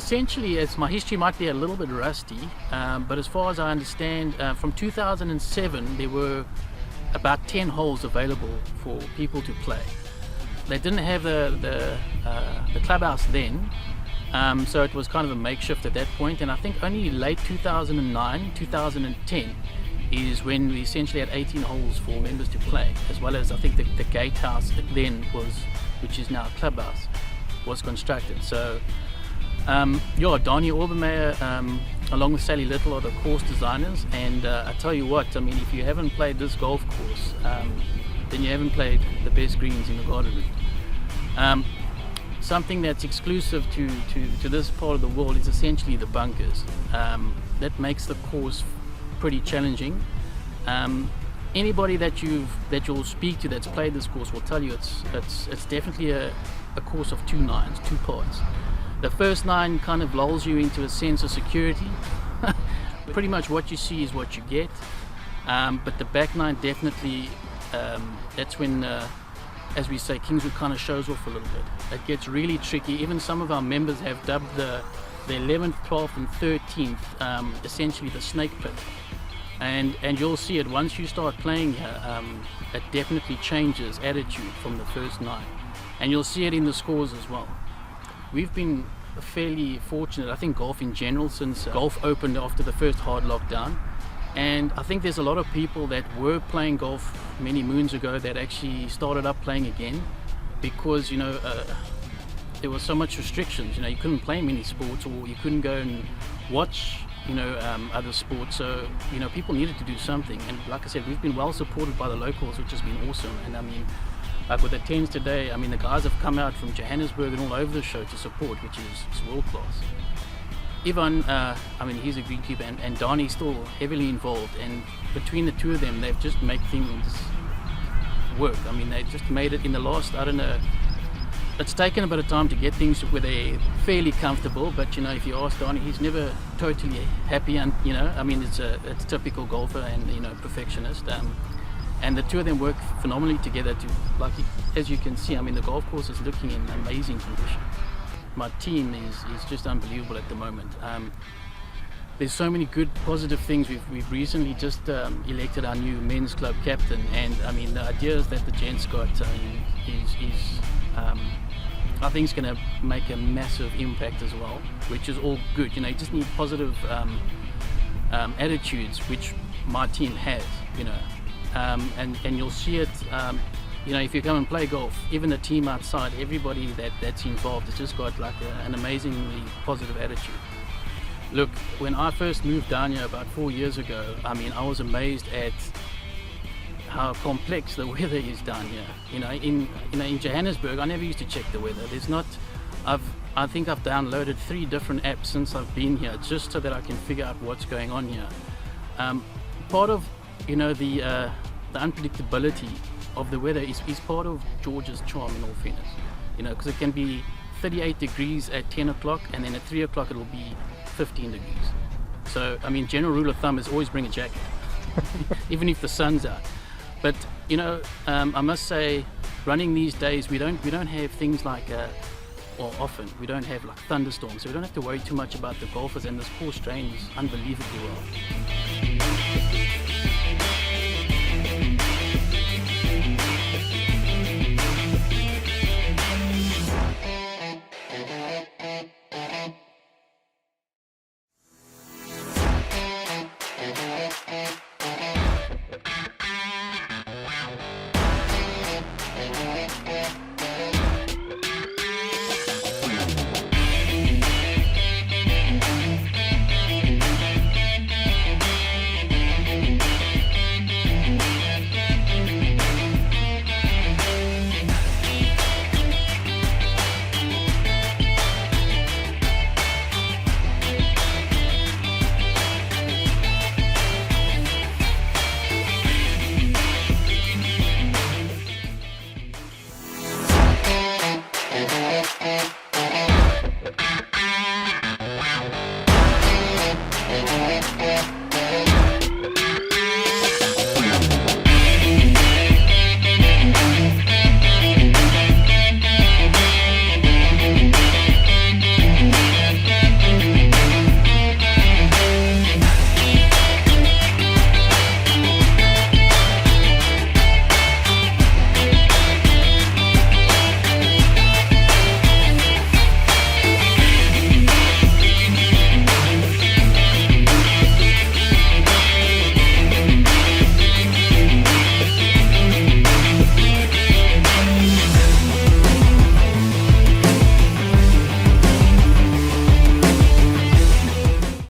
essentially, as my history might be a little bit rusty, but as far as I understand, from 2007 there were about 10 holes available for people to play. They didn't have the clubhouse then, so it was kind of a makeshift at that point, and I think only late 2009, 2010 is when we essentially had 18 holes for members to play, as well as I think the gatehouse then was, which is now a clubhouse, was constructed. So Donnie Obermeyer along with Sally Little are the course designers, and I tell you what, I mean, if you haven't played this golf course, then you haven't played the best greens in the Garden Route. Something that's exclusive to this part of the world is essentially the bunkers. That makes the course pretty challenging. Anybody that you'll speak to that's played this course will tell you it's definitely a course of two nines, two parts. The first nine kind of lulls you into a sense of security. Pretty much what you see is what you get. But the back nine definitely, that's when, as we say, Kingswood kind of shows off a little bit. It gets really tricky. Even some of our members have dubbed the 11th, 12th and 13th essentially the snake pit. And you'll see it once you start playing here, it definitely changes attitude from the first nine. And you'll see it in the scores as well. We've been fairly fortunate, I think, golf in general, since golf opened after the first hard lockdown. And I think there's a lot of people that were playing golf many moons ago that actually started up playing again because, you know, there was so much restrictions. You know, you couldn't play many sports, or you couldn't go and watch, you know, other sports. So, you know, people needed to do something. And like I said, we've been well supported by the locals, which has been awesome. And I mean, like with the 10s today, I mean, the guys have come out from Johannesburg and all over the show to support, which is world class. Ivan, I mean, he's a greenkeeper, and Donnie's still heavily involved, and between the two of them, they've just made things work. I mean, they just made it in the last, I don't know, it's taken a bit of time to get things where they're fairly comfortable, but you know, if you ask Donnie, he's never totally happy, and you know, I mean, it's typical golfer and, you know, perfectionist. And the two of them work phenomenally together to, like, as you can see, I mean, the golf course is looking in amazing condition. My team is just unbelievable at the moment. There's so many good positive things. We've recently just elected our new men's club captain, and I mean, the ideas that the gents got I think it's going to make a massive impact as well, which is all good. You know, you just need positive attitudes, which my team has, you know. And you'll see it, you know, if you come and play golf, even the team outside, everybody that's involved has just got like an amazingly positive attitude. Look, when I first moved down here about 4 years ago, I mean, I was amazed at how complex the weather is down here. You know, in Johannesburg, I never used to check the weather. I think I've downloaded 3 different apps since I've been here, just so that I can figure out what's going on here. Part of, you know, the unpredictability of the weather is part of George's charm, in all fairness. You know, because it can be 38 degrees at 10 o'clock, and then at 3 o'clock it'll be 15 degrees. So, I mean, general rule of thumb is always bring a jacket, even if the sun's out. But, you know, I must say, running these days, we don't have things like, or often, we don't have like thunderstorms, so we don't have to worry too much about the golfers, and this course trains unbelievably well.